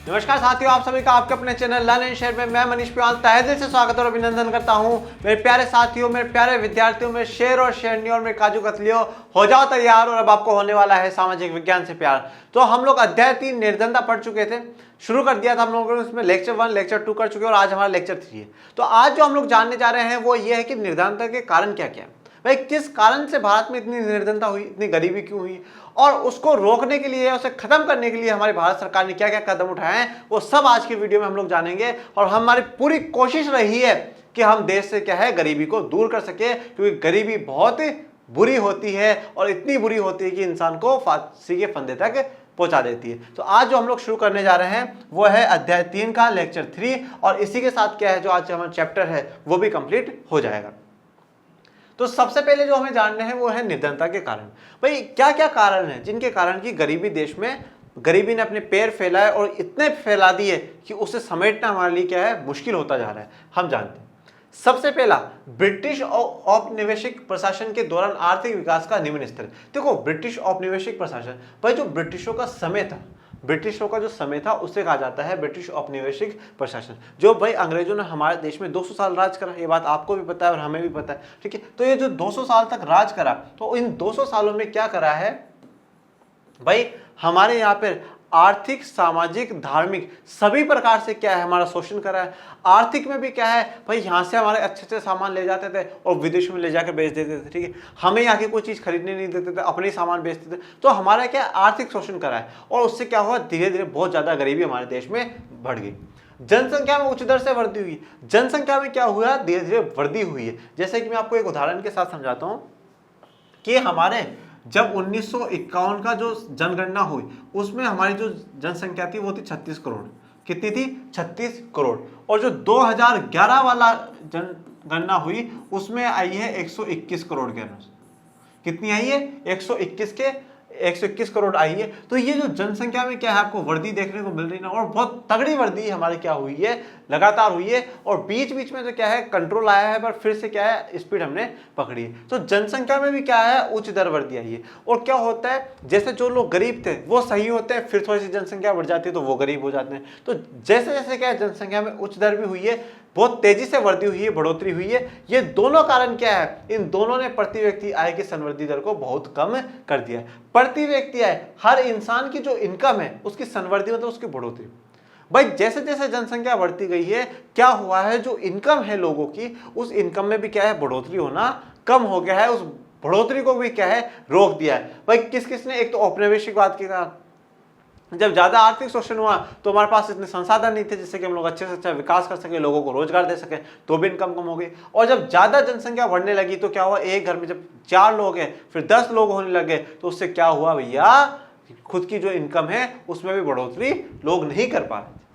नमस्कार साथियों, आप सभी का आपके अपने चैनल लर्न एंड शेयर में मैं मनीष पिवाल तहे दिल से स्वागत और अभिनंदन करता हूं। मेरे प्यारे साथियों, मेरे प्यारे विद्यार्थियों, मेरे शेर और शेरनी और मेरे काजू कतलियों, हो जाओ तैयार। और अब आपको होने वाला है सामाजिक विज्ञान से प्यार। तो हम लोग अध्याय 3 निर्धनता पढ़ चुके थे, शुरू कर दिया था हम लोगों ने। उसमें लेक्चर 1 लेक्चर 2 कर चुके और आज हमारा लेक्चर 3 है। तो आज जो हम लोग जानने जा रहे हैं वो ये है कि निर्धनता के कारण क्या क्या है। भाई किस कारण से भारत में इतनी निर्धनता हुई, इतनी गरीबी क्यों हुई, और उसको रोकने के लिए, उसे खत्म करने के लिए हमारी भारत सरकार ने क्या क्या कदम उठाए हैं, वो सब आज की वीडियो में हम लोग जानेंगे। और हमारी पूरी कोशिश रही है कि हम देश से क्या है गरीबी को दूर कर सके, क्योंकि गरीबी बहुत बुरी होती है और इतनी बुरी होती है कि इंसान को फांसी के फंदे तक पहुंचा देती है। तो आज जो हम लोग शुरू करने जा रहे हैं वो है अध्याय 3 का लेक्चर 3, और इसी के साथ क्या है जो आज हमारा चैप्टर है वो भी कंप्लीट हो जाएगा। तो सबसे पहले जो हमें जानने हैं वो है निर्धनता के कारण। भाई क्या क्या कारण है जिनके कारण की गरीबी देश में, गरीबी ने अपने पैर फैलाए और इतने फैला दिए कि उसे समेटना हमारे लिए क्या है मुश्किल होता जा रहा है। हम जानते हैं सबसे पहला ब्रिटिश औपनिवेशिक प्रशासन के दौरान आर्थिक विकास का निम्न स्तर। देखो ब्रिटिश औपनिवेशिक प्रशासन, भाई जो ब्रिटिशों का समय था, ब्रिटिशों का जो समय था उसे कहा जाता है ब्रिटिश औपनिवेशिक प्रशासन। जो भाई अंग्रेजों ने हमारे देश में 200 साल राज करा, ये बात आपको भी पता है और हमें भी पता है, ठीक है। तो ये जो 200 साल तक राज करा, तो इन 200 सालों में क्या करा है भाई, हमारे यहाँ पर आर्थिक, सामाजिक, धार्मिक सभी प्रकार से क्या है हमारा शोषण करा है। आर्थिक में भी क्या है भाई, यहाँ से हमारे अच्छे अच्छे सामान ले जाते थे और विदेशों में ले जाकर बेच देते थे, ठीक है। हमें यहाँ की कोई चीज़ खरीदने नहीं देते थे, अपने सामान बेचते थे। तो हमारा क्या आर्थिक शोषण करा है, और उससे क्या हुआ, धीरे धीरे बहुत ज़्यादा गरीबी हमारे देश में बढ़ गई। जनसंख्या में उच्च दर से वृद्धि हुई। जनसंख्या में क्या हुआ, धीरे धीरे वृद्धि हुई है। जैसे कि मैं आपको एक उदाहरण के साथ समझाता हूँ कि हमारे जब 1951 का जो जनगणना हुई उसमें हमारी जो जनसंख्या थी वो थी 36 करोड़। कितनी थी? 36 करोड़। और जो 2011 वाला जनगणना हुई उसमें आई है 121 करोड़ के अनुसार। कितनी आई है? 121 करोड़ आई है। तो ये जो जनसंख्या में क्या है आपको वृद्धि देखने को मिल रही ना, और बहुत तगड़ी वृद्धि हमारी क्या हुई है, लगातार हुई है। और बीच बीच में तो क्या है कंट्रोल आया है, पर फिर से क्या है स्पीड हमने पकड़ी है। तो जनसंख्या में भी क्या है उच्च दर वृद्धि आई है। और क्या होता है, जैसे जो लोग गरीब थे वो सही होते हैं, फिर थोड़ी सी जनसंख्या बढ़ जाती है तो वो गरीब हो जाते हैं। तो जैसे जैसे क्या है जनसंख्या में उच्च दर भी हुई है, बहुत तेजी से वृद्धि हुई है, बढ़ोतरी हुई है। ये दोनों कारण क्या है, इन दोनों ने प्रति व्यक्ति आय की संवृद्धि दर को बहुत कम कर दिया है। प्रति व्यक्ति आय, हर इंसान की जो इनकम है उसकी संवृद्धि मतलब उसकी बढ़ोतरी। भाई जैसे जैसे जनसंख्या बढ़ती गई है, क्या हुआ है, जो इनकम है लोगों की, उस इनकम में भी क्या है बढ़ोतरी होना कम हो गया है। उस बढ़ोतरी को भी क्या है रोक दिया है। भाई किस किसने, एक तो औपनिवेशिकवाद के कारण, जब ज्यादा आर्थिक शोषण हुआ तो हमारे पास इतने संसाधन नहीं थे जिससे कि हम लोग अच्छे से अच्छा विकास कर सके, लोगों को रोजगार दे सके, तो भी इनकम कम हो गई। और जब ज्यादा जनसंख्या बढ़ने लगी तो क्या हुआ, एक घर में जब 4 लोग हैं फिर 10 लोग होने लगे, तो उससे क्या हुआ भैया, खुद की जो इनकम है उसमें भी बढ़ोतरी लोग नहीं कर पा रहे थे।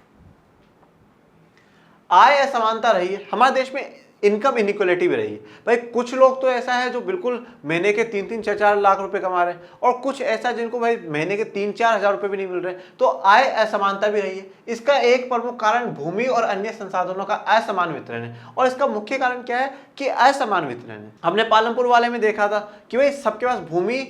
आय असमानता रही है हमारे देश में, इनकम इनइक्वालिटी भी रही है। भाई कुछ लोग तो ऐसा है जो बिल्कुल महीने के 3-3, 4-4 लाख रुपए कमा रहे हैं, और कुछ ऐसा जिनको भाई महीने के 3-4 हजार रुपए भी नहीं मिल रहे। तो आय असमानता भी रही है। इसका एक प्रमुख कारण भूमि और अन्य संसाधनों का असमान वितरण है। और इसका मुख्य कारण क्या है कि असमान वितरण है। हमने पालमपुर वाले में देखा था कि भाई सबके पास भूमि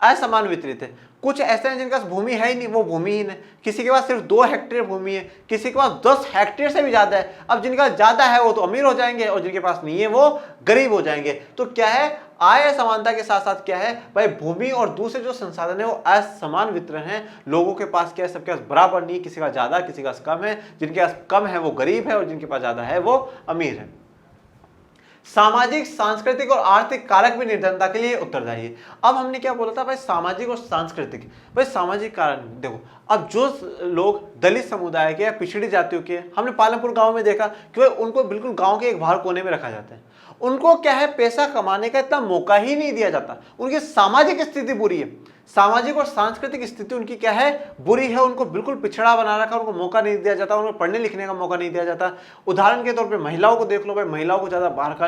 असमान वितरित है। कुछ ऐसे हैं जिनके पास भूमि है ही नहीं, वो भूमिहीन है। किसी के पास सिर्फ 2 हेक्टेयर भूमि है, किसी के पास 10 हेक्टेयर से भी ज्यादा है। अब जिनके पास ज्यादा है वो तो अमीर हो जाएंगे, और जिनके पास नहीं है वो गरीब हो जाएंगे। तो क्या है, आय असमानता के साथ साथ क्या है भाई, भूमि और दूसरे जो संसाधन है वो असमान वितरण है। लोगों के पास क्या है, सबके पास बराबर नहीं, किसी का ज्यादा किसी का कम है। जिनके पास कम है वो गरीब है, और जिनके पास ज्यादा है वो अमीर है। सामाजिक, सांस्कृतिक और आर्थिक कारक भी निर्धनता के लिए उत्तरदायी है। अब हमने क्या बोला था भाई, सामाजिक और सांस्कृतिक। भाई सामाजिक कारण देखो, अब जो लोग दलित समुदाय के या पिछड़ी जातियों के, हमने पालमपुर गांव में देखा कि भाई उनको बिल्कुल गांव के एक बाहर कोने में रखा जाता है। उनको क्या है, पैसा कमाने का इतना मौका ही नहीं दिया जाता। उनकी सामाजिक स्थिति बुरी है, सामाजिक और सांस्कृतिक स्थिति उनकी क्या है, बुरी है। उनको बिल्कुल पिछड़ा बना रखा, उनको मौका नहीं दिया जाता, उनको पढ़ने लिखने का मौका नहीं दिया जाता। उदाहरण के तौर पे महिलाओं को देख लो भाई, महिलाओं को ज्यादा बाहर का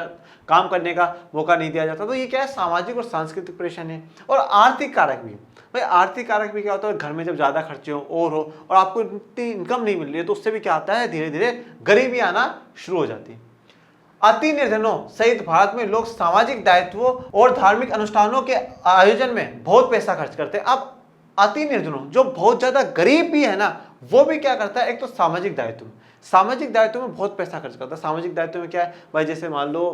काम करने का मौका नहीं दिया जाता। तो ये क्या है, सामाजिक और सांस्कृतिक परेशानी है। और आर्थिक कारक भी भाई, आर्थिक कारक भी क्या होता है, घर में जब ज्यादा खर्चे हो और आपको इतनी इनकम नहीं मिल रही है, तो उससे भी क्या आता है, धीरे धीरे गरीबी आना शुरू हो जाती है। अति निर्धनों सहित भारत में लोग सामाजिक दायित्वों और धार्मिक अनुष्ठानों के आयोजन में बहुत पैसा खर्च करते हैं। अब अति निर्धनों, जो बहुत ज्यादा गरीब भी है ना, वो भी क्या करता है, एक तो सामाजिक दायित्व में बहुत पैसा खर्च करता है। सामाजिक दायित्व में क्या है भाई, जैसे मान लो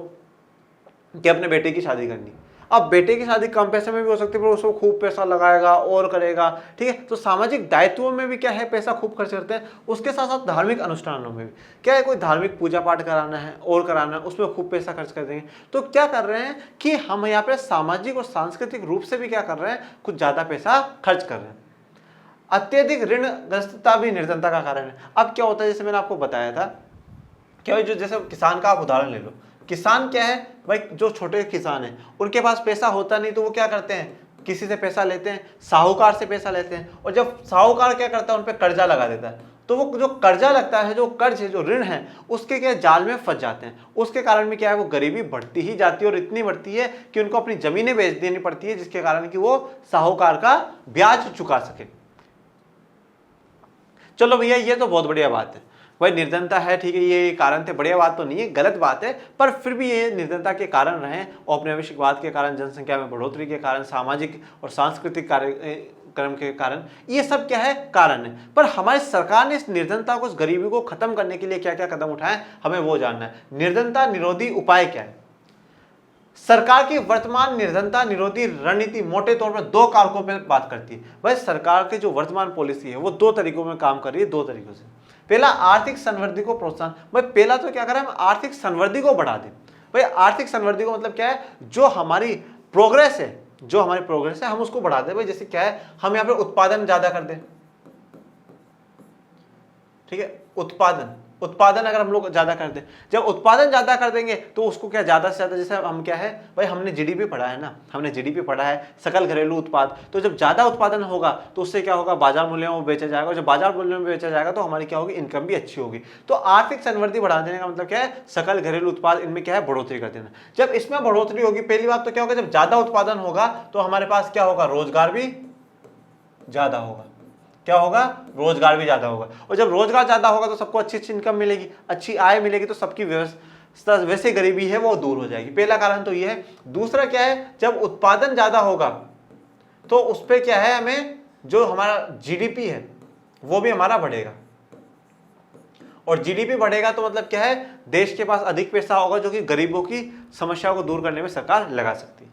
कि अपने बेटे की शादी करनी, अब बेटे की शादी कम पैसे में भी हो सकती है, पर उसको खूब पैसा लगाएगा और करेगा, ठीक है। तो सामाजिक दायित्वों में भी क्या है, पैसा खूब खर्च करते हैं। उसके साथ साथ धार्मिक अनुष्ठानों में भी क्या है, कोई धार्मिक पूजा पाठ कराना है और कराना है, उसमें खूब पैसा खर्च कर देंगे। तो क्या कर रहे हैं कि हम यहाँ पे सामाजिक और सांस्कृतिक रूप से भी क्या कर रहे हैं, कुछ ज्यादा पैसा खर्च कर रहे हैं। अत्यधिक ऋणग्रस्तता भी निर्धनता का कारण है। अब क्या होता है, जैसे मैंने आपको बताया था क्या, जो जैसे किसान का आप उदाहरण ले लो, किसान क्या है भाई, जो छोटे किसान हैं उनके पास पैसा होता नहीं, तो वो क्या करते हैं, किसी से पैसा लेते हैं, साहूकार से पैसा लेते हैं, और जब साहूकार क्या करता है, उन पर कर्जा लगा देता है। तो वो जो कर्जा लगता है, जो कर्ज है, जो ऋण है, उसके क्या जाल में फंस जाते हैं। उसके कारण भी क्या है, वो गरीबी बढ़ती ही जाती है, और इतनी बढ़ती है कि उनको अपनी जमीनें बेच देनी पड़ती है, जिसके कारण कि वो साहूकार का ब्याज चुका सके। चलो भैया, ये तो बहुत बढ़िया बात है भाई, निर्धनता है, ठीक है, ये कारण थे, बढ़िया बात तो नहीं है, गलत बात है, पर फिर भी ये निर्धनता के कारण रहे, औपनिवेशिकवाद के कारण, जनसंख्या में बढ़ोतरी के कारण, सामाजिक और सांस्कृतिक कार्यक्रम के कारण, ये सब क्या है, कारण है। पर हमारी सरकार ने इस निर्धनता को, इस गरीबी को खत्म करने के लिए क्या क्या कदम उठाए, हमें वो जानना है। निर्धनता निरोधी उपाय क्या है? सरकार की वर्तमान निर्धनता निरोधी रणनीति मोटे तौर पर दो कारकों पर बात करती है। भाई सरकार की जो वर्तमान पॉलिसी है वो दो तरीकों में काम कर रही है, दो तरीकों से। पहला, आर्थिक संवृद्धि को प्रोत्साहन। भाई पहला तो क्या करें, हम आर्थिक संवृद्धि को बढ़ा दें। भाई आर्थिक संवृद्धि को मतलब क्या है, जो हमारी प्रोग्रेस है, हम उसको बढ़ा दें। भाई जैसे क्या है, हम यहाँ पे उत्पादन ज्यादा कर दें, ठीक है, उत्पादन अगर हम लोग ज्यादा कर दें, जब उत्पादन ज्यादा कर देंगे तो उसको क्या ज्यादा से ज्यादा, जैसे हम क्या है भाई, हमने जीडीपी पढ़ा है ना, सकल घरेलू उत्पाद। तो जब ज्यादा उत्पादन होगा तो उससे क्या होगा, बाजार मूल्यों में बेचा जाएगा, और जब बाजार मूल्यों में बेचा जाएगा तो हमारी क्या होगी, इनकम भी अच्छी होगी। तो आर्थिक संवृद्धि बढ़ा देने का मतलब क्या है, सकल घरेलू उत्पाद, इनमें क्या है, बढ़ोतरी कर देना। जब इसमें बढ़ोतरी होगी, पहली बात तो क्या होगा, जब ज्यादा उत्पादन होगा तो हमारे पास क्या होगा, रोजगार भी ज्यादा होगा। क्या होगा, रोजगार भी ज्यादा होगा, और जब रोजगार ज्यादा होगा तो सबको अच्छी अच्छी इनकम मिलेगी, अच्छी आय मिलेगी, तो सबकी व्यवस्था, वैसे गरीबी है वो दूर हो जाएगी। पहला कारण तो ये है। दूसरा क्या है, जब उत्पादन ज्यादा होगा तो उस पर क्या है, हमें जो हमारा जीडीपी है वो भी हमारा बढ़ेगा, और जीडीपी बढ़ेगा तो मतलब क्या है, देश के पास अधिक पैसा होगा, जो कि गरीबों की समस्याओं को दूर करने में सरकार लगा सकती है।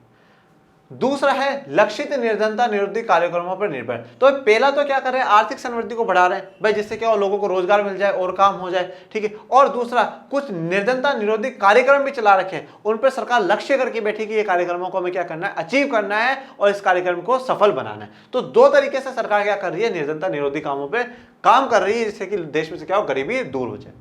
दूसरा है लक्षित निर्धनता निरोधी कार्यक्रमों पर निर्भर। तो पहला तो क्या कर रहे हैं, आर्थिक समृद्धि को बढ़ा रहे हैं भाई, जिससे क्या हो, लोगों को रोजगार मिल जाए और काम हो जाए, ठीक है। और दूसरा, कुछ निर्धनता निरोधी कार्यक्रम भी चला रखे हैं, उन पर सरकार लक्ष्य करके बैठी कि ये कार्यक्रमों को हमें क्या करना है, अचीव करना है, और इस कार्यक्रम को सफल बनाना है। तो दो तरीके से सरकार क्या कर रही है, निर्धनता निरोधी कामों पर काम कर रही है, जिससे कि देश में से क्या हो, गरीबी दूर हो जाए।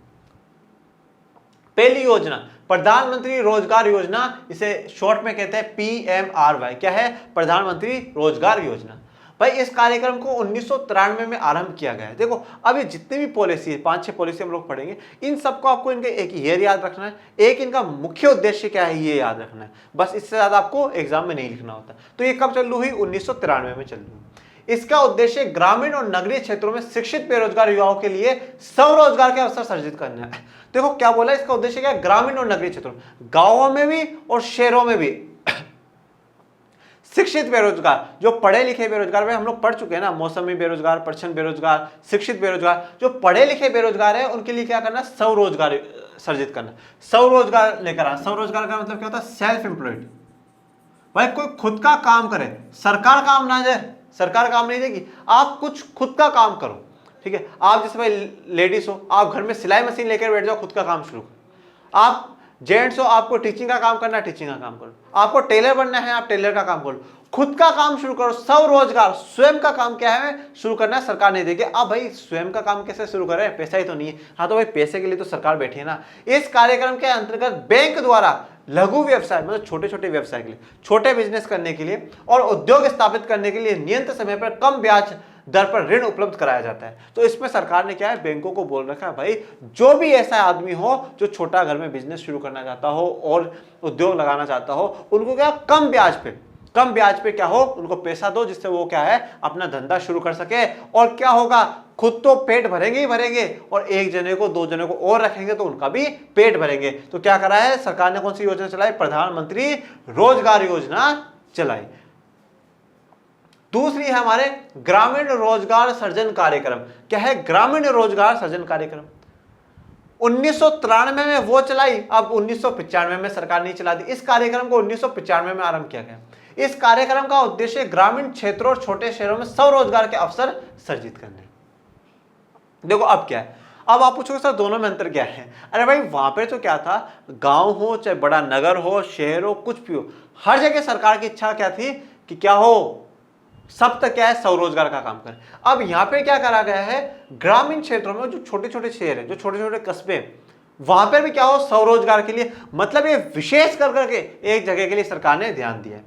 पहली योजना प्रधानमंत्री रोजगार योजना, इसे शॉर्ट में कहते हैं PMRY। क्या है, प्रधानमंत्री रोजगार योजना। भाई इस कार्यक्रम को 1993 में आरंभ किया गया है। देखो अब ये जितनी भी पॉलिसी है, 5-6 पॉलिसी हम लोग पढ़ेंगे, इन सबको आपको इनके एक ईयर याद रखना है, एक इनका मुख्य उद्देश्य क्या है ये याद रखना है, बस इससे ज्यादा आपको एग्जाम में नहीं लिखना होता। तो ये कब चालू हुई, 1993 में चालू हुई। इसका उद्देश्य ग्रामीण और नगरीय क्षेत्रों में शिक्षित बेरोजगार युवाओं के लिए स्वरोजगार के अवसर सर्जित करना है। देखो क्या बोला, इसका उद्देश्य क्या है, ग्रामीण और नगरीय क्षेत्रों में, गांवों में भी और शहरों में भी शिक्षित बेरोजगार, जो पढ़े लिखे बेरोजगार, भाई हम लोग पढ़ चुके हैं ना, मौसमी बेरोजगार, परछन बेरोजगार, शिक्षित बेरोजगार। जो पढ़े लिखे बेरोजगार है उनके लिए क्या करना, स्वरोजगार सर्जित करना, स्वरोजगार लेकर आना। स्वरोजगार का मतलब क्या होता है, सेल्फ एम्प्लॉयड। भाई कोई खुद का काम करे, सरकार काम ना जाए, सरकार काम नहीं देगी, आप कुछ खुद का काम करो, ठीक है। आप जैसे भाई लेडीज हो, आप घर में सिलाई मशीन लेकर बैठ जाओ, खुद का काम शुरू करो। आप जेंट्स हो, आपको टीचिंग का काम करना है, टीचिंग का काम करो। आपको टेलर बनना है, आप टेलर का काम करो, खुद का काम शुरू करो। स्वरोजगार, स्वयं का काम क्या है शुरू करना है, सरकार नहीं देगी। अब भाई स्वयं का काम कैसे शुरू करें, पैसा ही तो नहीं है। हाँ तो भाई पैसे के लिए तो सरकार बैठी है ना। इस कार्यक्रम के अंतर्गत बैंक द्वारा लघु व्यवसाय, मतलब छोटे छोटे व्यवसाय के लिए, छोटे बिजनेस करने के लिए और उद्योग स्थापित करने के लिए नियंत्रित समय पर कम ब्याज दर पर ऋण उपलब्ध कराया जाता है। तो इसमें सरकार ने क्या है, बैंकों को बोल रखा है भाई, जो भी ऐसा आदमी हो जो छोटा घर में बिजनेस शुरू करना चाहता हो और उद्योग लगाना चाहता हो, उनको क्या कम ब्याज पे क्या हो, उनको पैसा दो, जिससे वो क्या है अपना धंधा शुरू कर सके। और क्या होगा, खुद तो पेट भरेंगे ही भरेंगे, और एक जने को 2 जने को और रखेंगे तो उनका भी पेट भरेंगे। तो क्या करा है सरकार ने, कौन सी योजना चलाई, प्रधानमंत्री रोजगार योजना चलाई। दूसरी है हमारे ग्रामीण रोजगार सृजन कार्यक्रम। क्या है? ग्रामीण रोजगार सृजन कार्यक्रम। 1993 में वो चलाई, अब 1995 में सरकार ने चला दी। इस कार्यक्रम को 1995 में आरंभ किया गया। इस कार्यक्रम का उद्देश्य ग्रामीण क्षेत्रों और छोटे शहरों में स्वरोजगार के अवसर सृजित करने। देखो अब क्या है, अब आप पूछोगे सर दोनों में अंतर क्या है? अरे भाई वहां पे तो क्या था, गांव हो चाहे बड़ा नगर हो, शहर हो, कुछ भी हो, हर जगह सरकार की इच्छा क्या थी कि क्या हो, सब तक क्या है, स्वरोजगार का काम करें। अब यहाँ पे क्या करा गया है, ग्रामीण क्षेत्रों में जो छोटे छोटे शहर हैं, जो छोटे छोटे कस्बे, वहां पर भी क्या हो, स्वरोजगार के लिए, मतलब ये विशेष कर करके एक जगह के लिए सरकार ने ध्यान दिया है।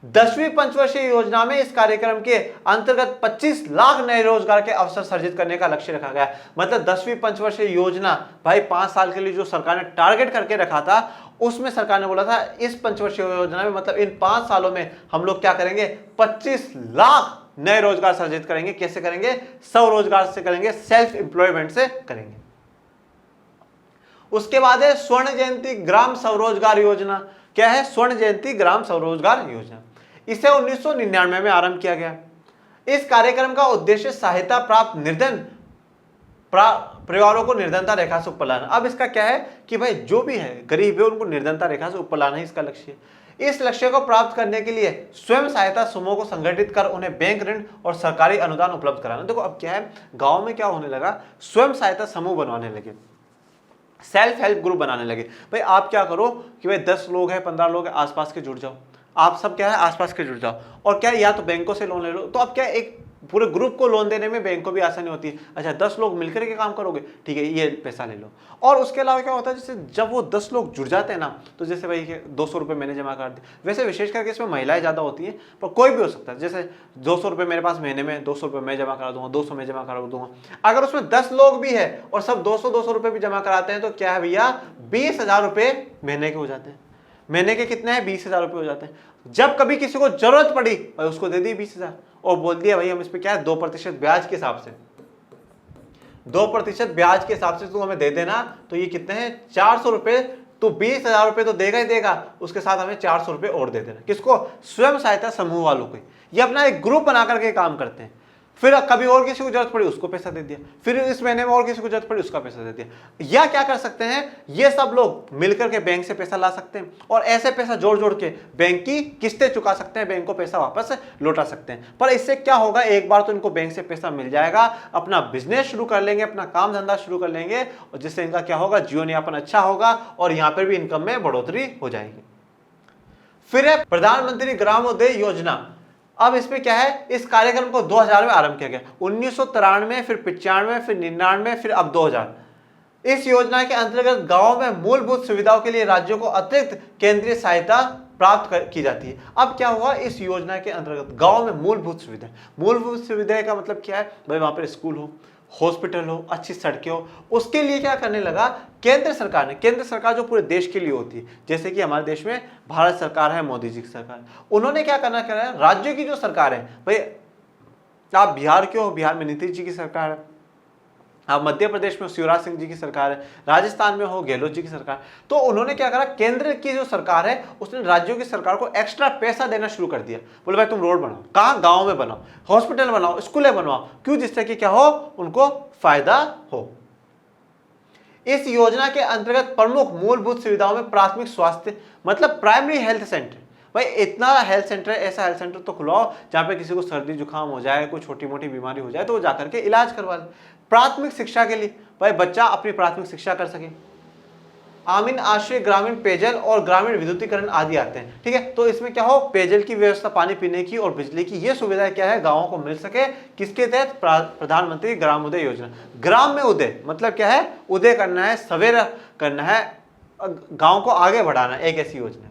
10वीं पंचवर्षीय योजना में इस कार्यक्रम के अंतर्गत 25 लाख नए रोजगार के अवसर सृजित करने का लक्ष्य रखा गया। मतलब 10वीं पंचवर्षीय योजना भाई 5 साल के लिए जो सरकार ने टारगेट करके रखा था, उसमें सरकार ने बोला था इस पंचवर्षीय योजना में, मतलब इन 5 सालों में हम लोग क्या करेंगे, 25 लाख नए रोजगार सृजित करेंगे। कैसे करेंगे? स्वरोजगार से करेंगे, सेल्फ एम्प्लॉयमेंट से करेंगे। उसके बाद है स्वर्ण जयंती ग्राम स्वरोजगार योजना। क्या है? स्वर्ण जयंती ग्राम स्वरोजगार योजना। इसे 1999 में आरंभ किया गया। इस कार्यक्रम का उद्देश्य सहायता प्राप्त निर्धन परिवारों को निर्धनता रेखा से ऊपर लाना। अब इसका क्या है कि भाई जो भी है गरीब है, उनको निर्धनता रेखा से ऊपर लाना ही इसका लक्ष्य है। इस लक्ष्य को प्राप्त करने के लिए स्वयं सहायता समूह को संगठित कर उन्हें बैंक ऋण और सरकारी अनुदान उपलब्ध कराना। देखो अब क्या है, गांव में क्या होने लगा, स्वयं सहायता समूह बनवाने लगे, सेल्फ हेल्प ग्रुप बनाने लगे। भाई आप क्या करो कि भाई 10 लोग हैं, 15 लोग हैं, आसपास के जुड़ जाओ, आप सब क्या है आसपास के जुड़ जाओ, और क्या या तो बैंकों से लोन ले लो। तो अब क्या एक पूरे ग्रुप को लोन देने में बैंक को भी आसानी होती है। अच्छा 10 लोग मिलकर के काम करोगे, ठीक है, ये पैसा ले लो। और उसके अलावा क्या होता है, जैसे जब वो 10 लोग जुड़ जाते हैं ना, तो जैसे भाई 200 रुपये मैंने जमा कर दी। वैसे विशेष करके इसमें महिलाएं ज़्यादा होती हैं, पर कोई भी हो सकता है। जैसे 200 रुपये मेरे पास महीने में, 200 रुपये मैं जमा करा दूंगा, 200 मैं जमा करा दूंगा। अगर उसमें 10 लोग भी है और सब 200 रुपये भी जमा कराते हैं, तो क्या है भैया, 20,000 रुपये महीने के हो जाते हैं। महीने के कितने हैं? 20,000 रुपये हो जाते हैं। जब कभी किसी को जरूरत पड़ी भाई उसको दे दी 20,000, और बोल दिया भाई हम इस पे क्या है 2% ब्याज के हिसाब से, 2% ब्याज के हिसाब से तू हमें दे देना। तो ये कितने हैं? 400 रुपये। तो 20,000 रुपये तो देगा ही देगा, उसके साथ हमें 400 रुपये और दे देना। किसको? स्वयं सहायता समूह वालों को। ये अपना एक ग्रुप बना करके काम करते हैं। फिर कभी और किसी को जरूरत पड़ी उसको पैसा दे दिया, फिर इस महीने में और किसी को जरूरत पड़ी उसका पैसा दे दिया। या क्या कर सकते हैं, ये सब लोग मिलकर के बैंक से पैसा ला सकते हैं, और ऐसे पैसा जोड़ जोड़ के बैंक की किस्तें चुका सकते हैं, बैंक को पैसा वापस लौटा सकते हैं। पर इससे क्या होगा, एक बार तो इनको बैंक से पैसा मिल जाएगा, अपना बिजनेस शुरू कर लेंगे, अपना काम धंधा शुरू कर लेंगे, और जिससे इनका क्या होगा, जीवन यापन अच्छा होगा, और यहाँ पर भी इनकम में बढ़ोतरी हो जाएगी। फिर है प्रधानमंत्री ग्रामोदय योजना। अब इसमें क्या है, इस कार्यक्रम को 2000 में आरंभ किया गया। 1993, फिर 95, फिर 99, फिर अब 2000। इस योजना के अंतर्गत गांवों में मूलभूत सुविधाओं के लिए राज्यों को अतिरिक्त केंद्रीय सहायता प्राप्त की जाती है। अब क्या हुआ, इस योजना के अंतर्गत गांव में मूलभूत सुविधाएं का मतलब क्या है, भाई वहां पर स्कूल हो, हॉस्पिटल हो, अच्छी सड़कें हो, उसके लिए क्या करने लगा केंद्र सरकार ने। केंद्र सरकार जो पूरे देश के लिए होती है, जैसे कि हमारे देश में भारत सरकार है, मोदी जी की सरकार, उन्होंने क्या करना करा है, राज्यों की जो सरकार है, भाई आप बिहार के हो, बिहार में नीतीश जी की सरकार है, आप मध्य प्रदेश में शिवराज सिंह जी की सरकार है, राजस्थान में हो गहलोत जी की सरकार। तो उन्होंने क्या करा, केंद्र की जो सरकार है उसने राज्यों की सरकार को एक्स्ट्रा पैसा देना शुरू कर दिया। बोले भाई तुम रोड बनाओ, कहाँ, गांव में बनाओ, हॉस्पिटल बनाओ, स्कूलें बनवाओ। क्यों? जिससे कि क्या हो, उनको फायदा हो। इस योजना के अंतर्गत प्रमुख मूलभूत सुविधाओं में प्राथमिक स्वास्थ्य, मतलब प्राइमरी हेल्थ सेंटर। भाई इतना हेल्थ सेंटर, ऐसा हेल्थ सेंटर तो खुलाओ जहां पे किसी को सर्दी जुकाम हो जाए, कोई छोटी मोटी बीमारी हो जाए तो वो जाकर के इलाज करवा ले। प्राथमिक शिक्षा के लिए भाई बच्चा अपनी प्राथमिक शिक्षा कर सके। आमीन आश्रय ग्रामीण पेयजल और ग्रामीण विद्युतीकरण आदि आते हैं, ठीक है। तो इसमें क्या हो, पेयजल की व्यवस्था, पानी पीने की और बिजली की, ये सुविधाएं क्या है गांवों को मिल सके। किसके तहत? प्रधानमंत्री ग्रामोदय योजना। ग्राम में उदय मतलब क्या है, उदय करना है, सवेरा करना है, गांव को आगे बढ़ाना, एक ऐसी योजना है।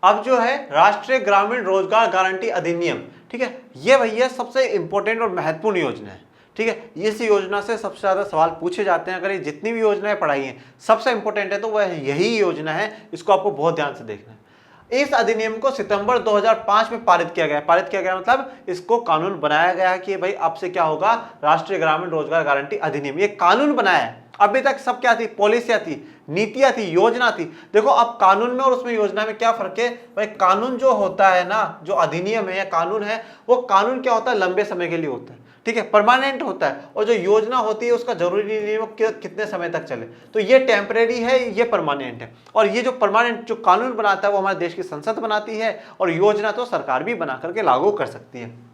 अब जो है राष्ट्रीय ग्रामीण रोजगार गारंटी अधिनियम, ठीक है, ये भैया सबसे इंपॉर्टेंट और महत्वपूर्ण योजना है, ठीक है। इस योजना से सबसे ज्यादा सवाल पूछे जाते हैं। अगर ये जितनी भी योजनाएं पढ़ाई हैं सबसे इंपॉर्टेंट है तो वह यही योजना है, इसको आपको बहुत ध्यान से देखना है। इस अधिनियम को सितंबर 2005 में पारित किया गया। पारित किया गया मतलब इसको कानून बनाया गया है कि भाई अब से क्या होगा, राष्ट्रीय ग्रामीण रोजगार गारंटी अधिनियम, ये कानून बनाया है। अभी तक सब क्या थी, पॉलिसियां थी, नीतियां थी, योजना थी। देखो अब कानून में और उसमें योजना में क्या फर्क है भाई। कानून जो होता है ना, जो अधिनियम है या कानून है, वो कानून क्या होता है, लंबे समय के लिए होता है, ठीक है, परमानेंट होता है। और जो योजना होती है उसका जरूरी नहीं है वो कितने समय तक चले, तो ये टेम्परेरी है, ये परमानेंट है। और ये जो परमानेंट जो कानून बनाता है वो हमारे देश की संसद बनाती है, और योजना तो सरकार भी बना करके लागू कर सकती है।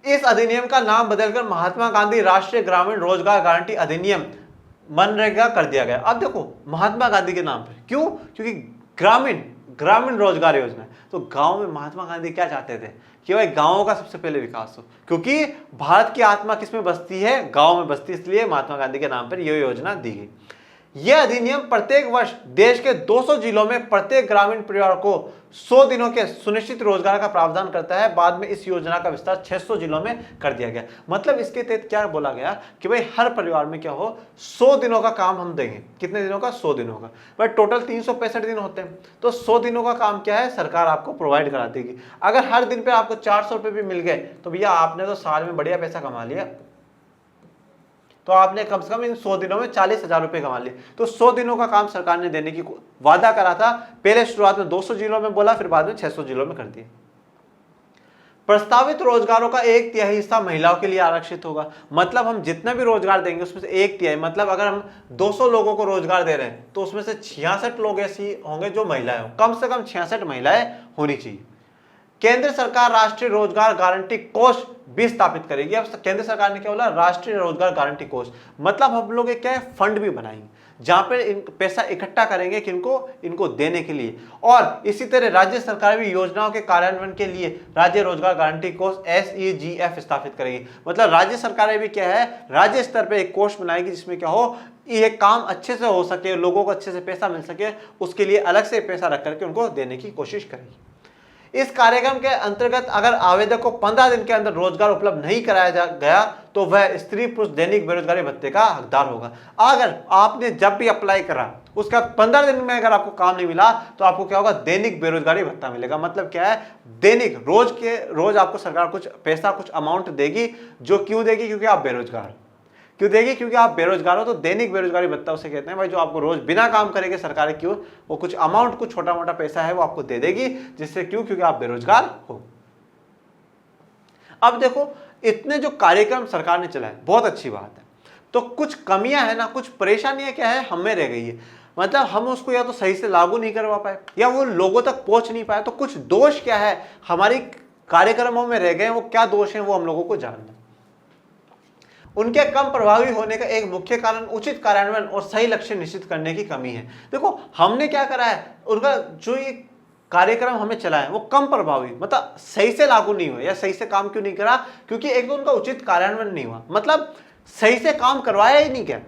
इस अधिनियम का नाम बदलकर महात्मा गांधी राष्ट्रीय ग्रामीण रोजगार गारंटी अधिनियम मनरेगा कर दिया गया। अब देखो महात्मा गांधी के नाम पर, क्यों? क्योंकि ग्रामीण ग्रामीण रोजगार योजना है। तो गांव में महात्मा गांधी क्या चाहते थे कि भाई गांवों का सबसे पहले विकास हो, क्योंकि भारत की आत्मा किसमें बसती है, गांव में बसती है, इसलिए महात्मा गांधी के नाम पर यह योजना दी गई। यह अधिनियम प्रत्येक वर्ष देश के 200 जिलों में प्रत्येक ग्रामीण परिवार को 100 दिनों के सुनिश्चित रोजगार का प्रावधान करता है। बाद में इस योजना का विस्तार 600 जिलों में कर दिया गया। मतलब इसके तहत क्या बोला गया कि भाई हर परिवार में क्या हो, 100 दिनों का काम हम देंगे। कितने दिनों का? 100 दिनों का। भाई टोटल 365 दिन होते हैं, तो 100 दिनों का काम क्या है, सरकार आपको प्रोवाइड करा देगी। अगर हर दिन पे आपको 400 रुपये भी मिल गए तो भैया आपने तो साल में बढ़िया पैसा कमा लिया। तो आपने कम से कम इन 100 दिनों में 40,000 रुपए कमा लिए। तो 100 दिनों का काम सरकार ने देने की वादा करा था। पहले शुरुआत में 200 जिलों में बोला, फिर बाद में 600 जिलों में कर दिए। प्रस्तावित रोजगारों का 1/3 हिस्सा महिलाओं के लिए आरक्षित होगा। मतलब हम जितना भी रोजगार देंगे उसमें से 1/3, मतलब अगर हम 200 लोगों को रोजगार दे रहे हैं तो उसमें से 66 लोग ऐसी होंगे जो महिलाएं हो, कम से कम 66 महिलाएं होनी चाहिए। केंद्र सरकार राष्ट्रीय रोजगार गारंटी कोष भी स्थापित करेगी। अब केंद्र सरकार ने क्या बोला, राष्ट्रीय रोजगार गारंटी कोष, मतलब हम लोग एक क्या है, फंड भी बनाएंगे जहां पे पैसा इकट्ठा करेंगे किनको, इनको देने के लिए। और इसी तरह राज्य सरकार भी योजनाओं के कार्यान्वयन के लिए राज्य रोजगार गारंटी कोष SEGF स्थापित करेगी। मतलब राज्य सरकारें भी क्या है, राज्य स्तर पे एक कोष बनाएगी जिसमें क्या हो, ये काम अच्छे से हो सके, लोगों को अच्छे से पैसा मिल सके, उसके लिए अलग से पैसा रख करके उनको देने की कोशिश करेगी। इस कार्यक्रम के अंतर्गत अगर आवेदक को 15 दिन के अंदर रोजगार उपलब्ध नहीं कराया गया तो वह स्त्री पुरुष दैनिक बेरोजगारी भत्ते का हकदार होगा। अगर आपने जब भी अप्लाई करा उसका 15 दिन में अगर आपको काम नहीं मिला तो आपको क्या होगा, दैनिक बेरोजगारी भत्ता मिलेगा। मतलब क्या है, दैनिक रोज के रोज आपको सरकार कुछ पैसा, कुछ अमाउंट देगी। जो क्यों देगी? क्योंकि आप बेरोजगार। क्यों देगी? क्योंकि आप बेरोजगार हो। तो दैनिक बेरोजगारी भत्ता उसे कहते हैं भाई, जो आपको रोज बिना काम करेंगे सरकार क्यों, वो कुछ अमाउंट, कुछ छोटा मोटा पैसा है वो आपको दे देगी, जिससे क्यों, क्योंकि आप बेरोजगार हो। अब देखो इतने जो कार्यक्रम सरकार ने चलाए बहुत अच्छी बात है, तो कुछ कमियां है ना, कुछ परेशानियां क्या है हमें रह गई है। मतलब हम उसको या तो सही से लागू नहीं करवा पाए या वो लोगों तक पहुंच नहीं पाए। तो कुछ दोष क्या है हमारी कार्यक्रमों में रह गए, वो क्या दोष है वो हम लोगों को जानना। उनके कम प्रभावी होने का एक मुख्य कारण उचित कार्यान्वयन और सही लक्ष्य निश्चित करने की कमी है। देखो हमने क्या करा है, उनका जो ये कार्यक्रम हमें चला है वो कम प्रभावी, मतलब सही से लागू नहीं हुआ। या सही से काम क्यों नहीं करा? क्योंकि एक तो उनका उचित कार्यान्वयन नहीं हुआ, मतलब सही से काम करवाया ही नहीं। क्या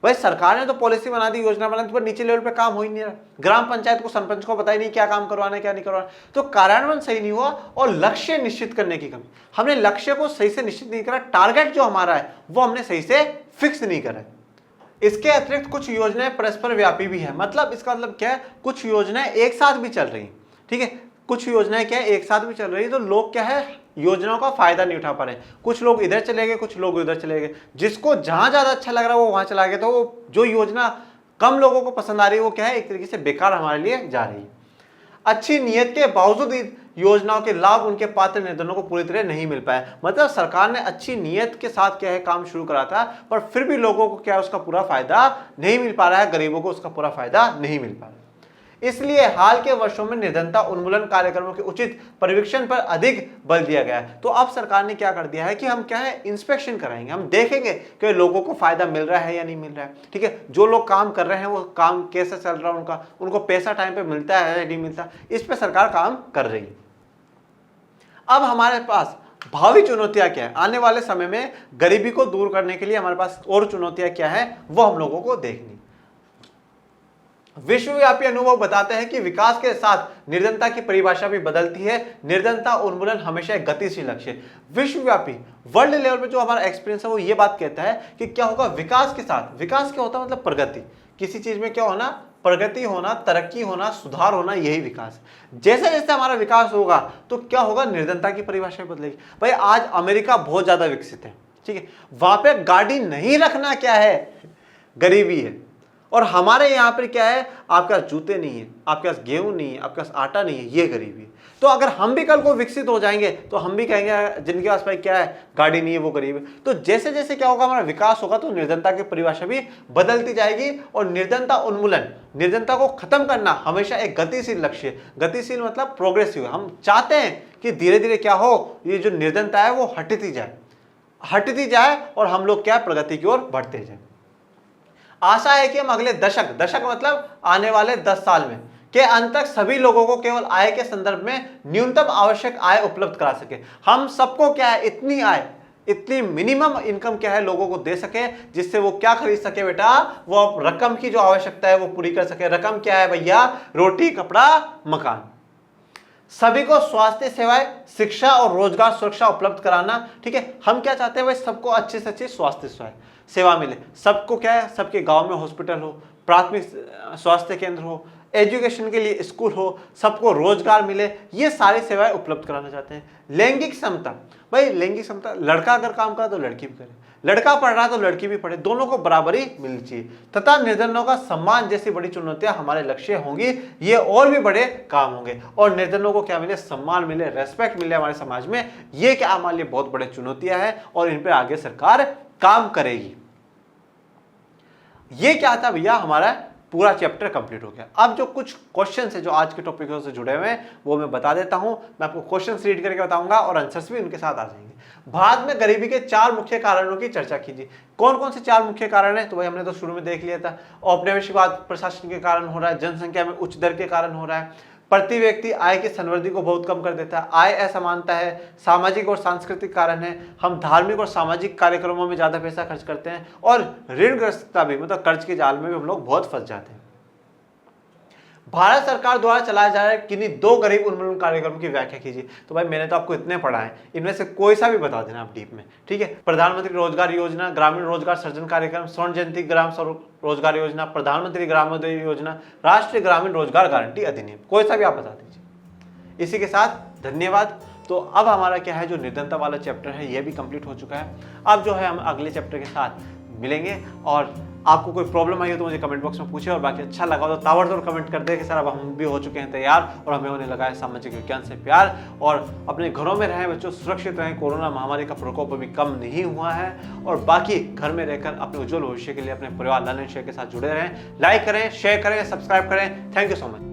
भाई, सरकार ने तो पॉलिसी बना दी, योजना बना दी, पर नीचे लेवल पे काम हो ही नहीं रहा। ग्राम पंचायत को, सरपंच को पता ही नहीं क्या काम करवाना है क्या नहीं करवाना। तो कार्यान्वयन सही नहीं हुआ और लक्ष्य निश्चित करने की कमी, हमने लक्ष्य को सही से निश्चित नहीं करा। टारगेट जो हमारा है वो हमने सही से फिक्स नहीं करा। इसके अतिरिक्त कुछ योजनाएं परस्पर व्यापी भी है। मतलब इसका मतलब क्या है, कुछ योजनाएं एक साथ भी चल रही, ठीक है, कुछ योजनाएं क्या है एक साथ भी चल रही है। तो लोग क्या है, योजनाओं का फायदा नहीं उठा पा रहे। कुछ लोग इधर चले गए, कुछ लोग उधर चले गए। जिसको जहां ज्यादा अच्छा लग रहा है वो वहां चला गया। तो वो जो योजना कम लोगों को पसंद आ रही है वो क्या है, एक तरीके से बेकार हमारे लिए जा रही है। अच्छी नियत के बावजूद योजनाओं के लाभ उनके पात्र निर्धनों को पूरी तरह नहीं मिल पाए। मतलब सरकार ने अच्छी नियत के साथ क्या है काम शुरू करा था, पर फिर भी लोगों को क्या है उसका पूरा फायदा नहीं मिल पा रहा है, गरीबों को उसका पूरा फायदा नहीं मिल पा रहा है। इसलिए हाल के वर्षों में निर्धनता उन्मूलन कार्यक्रमों के उचित परिवीक्षण पर अधिक बल दिया गया है। तो अब सरकार ने क्या कर दिया है कि हम क्या है, इंस्पेक्शन कराएंगे, हम देखेंगे कि लोगों को फायदा मिल रहा है या नहीं मिल रहा है। ठीक है, जो लोग काम कर रहे हैं वो काम कैसे चल रहा है, उनको पैसा टाइम पे मिलता है या नहीं मिलता, इस पर सरकार काम कर रही है। अब हमारे पास भावी चुनौतियां क्या है, आने वाले समय में गरीबी को दूर करने के लिए हमारे पास और चुनौतियां क्या है वो हम लोगों को देखनी। विश्वव्यापी अनुभव बताते हैं कि विकास के साथ निर्धनता की परिभाषा भी बदलती है। निर्धनता उन्मूलन हमेशा एक गतिशील लक्ष्य है। विश्वव्यापी वर्ल्ड लेवल पे जो हमारा एक्सपीरियंस है वो ये बात कहता है कि क्या होगा विकास के साथ, विकास क्या होता है मतलब प्रगति, किसी चीज में क्या होना, प्रगति होना, तरक्की होना, सुधार होना, यही विकास है। जैसे जैसे हमारा विकास होगा तो क्या होगा, निर्धनता की परिभाषा बदलेगी। भाई आज अमेरिका बहुत ज्यादा विकसित है, ठीक है। वहां पे गाड़ी नहीं रखना क्या है, गरीबी है। और हमारे यहाँ पर क्या है, आपके पास जूते नहीं है, आपके पास गेहूं नहीं है, आपके पास आटा नहीं है, ये गरीबी है। तो अगर हम भी कल को विकसित हो जाएंगे तो हम भी कहेंगे जिनके पास भाई क्या है, गाड़ी नहीं है, वो गरीब है। तो जैसे जैसे क्या होगा, हमारा विकास होगा तो निर्धनता की परिभाषा भी बदलती जाएगी। और निर्धनता उन्मूलन, निर्धनता को खत्म करना हमेशा एक गतिशील लक्ष्य है। गतिशील मतलब प्रोग्रेसिव। हम चाहते हैं कि धीरे धीरे क्या हो, ये जो निर्धनता है वो हटती जाए और हम लोग क्या प्रगति की ओर बढ़ते जाए। आशा है कि हम अगले दशक मतलब आने वाले 10 साल में के अंत तक सभी लोगों को केवल आय के संदर्भ में न्यूनतम आवश्यक आय उपलब्ध करा सके। हम सबको क्या है, इतनी आय, इतनी मिनिमम इनकम क्या है लोगों को दे सके, जिससे वो क्या खरीद सके बेटा, वो रकम की जो आवश्यकता है वो पूरी कर सके। रकम क्या है भैया, रोटी कपड़ा मकान। सभी को स्वास्थ्य सेवाएं, शिक्षा और रोजगार सुरक्षा उपलब्ध कराना। ठीक है, हम क्या चाहते हैं भाई, सबको अच्छे से अच्छी स्वास्थ्य सेवा मिले। सबको क्या है, सबके गांव में हॉस्पिटल हो, प्राथमिक स्वास्थ्य केंद्र हो, एजुकेशन के लिए स्कूल हो, सबको रोजगार मिले, ये सारी सेवाएं उपलब्ध कराना चाहते हैं। लैंगिक समता, भाई लैंगिक समता, लड़का अगर काम करा तो लड़की भी करे, लड़का पढ़ रहा तो लड़की भी पढ़े, दोनों को बराबरी मिलनी चाहिए। तथा निर्धनों का सम्मान जैसी बड़ी चुनौतियां हमारे लक्ष्य होंगी, ये और भी बड़े काम होंगे। और निर्धनों को क्या मिले, सम्मान मिले, रेस्पेक्ट मिले हमारे समाज में, ये क्या हमारे लिए बहुत बड़ी चुनौतियां हैं और इन पर आगे सरकार काम करेगी। ये क्या था भैया, हमारा पूरा चैप्टर कंप्लीट हो गया। अब जो कुछ क्वेश्चंस है जो आज के टॉपिकों से जुड़े हुए हैं वो मैं बता देता हूं। मैं आपको क्वेश्चंस रीड करके बताऊंगा और आंसर्स भी उनके साथ आ जाएंगे। भारत में गरीबी के 4 मुख्य कारणों की चर्चा कीजिए। कौन कौन से 4 मुख्य कारण है, तो भाई हमने तो शुरू में देख लिया था। औपनिवेशिकवाद प्रशासन के कारण हो रहा है, जनसंख्या में उच्च दर के कारण हो रहा है, प्रति व्यक्ति आय की संवृद्धि को बहुत कम कर देता है, आय असमानता है, सामाजिक और सांस्कृतिक कारण है, हम धार्मिक और सामाजिक कार्यक्रमों में ज्यादा पैसा खर्च करते हैं, और ऋणग्रस्तता भी, मतलब कर्ज के जाल में भी हम लोग बहुत फंस जाते हैं। भारत सरकार द्वारा चलाए जा रहे किन्हीं 2 गरीब उन्मूलन कार्यक्रमों की व्याख्या कीजिए। तो भाई मैंने तो आपको इतने पढ़ा है, इनमें से कोई सा भी बता देना आप डीप में। ठीक है, प्रधानमंत्री रोजगार योजना, ग्रामीण रोजगार सृजन कार्यक्रम, स्वर्ण जयंती ग्राम रोजगार योजना, प्रधानमंत्री ग्रामोदय योजना, राष्ट्रीय ग्रामीण रोजगार गारंटी अधिनियम, कोई सा भी आप बता दीजिए। इसी के साथ धन्यवाद। तो अब हमारा क्या है, जो निर्धनता वाला चैप्टर है ये भी कंप्लीट हो चुका है। अब जो है हम अगले चैप्टर के साथ मिलेंगे। और आपको कोई प्रॉब्लम आई हो तो मुझे कमेंट बॉक्स में पूछे, और बाकी अच्छा लगा हो तो ताबड़तोड़ कमेंट कर दे कि सर अब हम भी हो चुके हैं तैयार और हमें होने लगा है सामाजिक विज्ञान से प्यार। और अपने घरों में रहें बच्चों, सुरक्षित रहें, कोरोना महामारी का प्रकोप अभी कम नहीं हुआ है। और बाकी घर में रहकर अपने उज्जवल भविष्य के लिए अपने परिवार लालन शेयर के साथ जुड़े रहें। लाइक करें, शेयर करें, सब्सक्राइब करें। Thank you so much.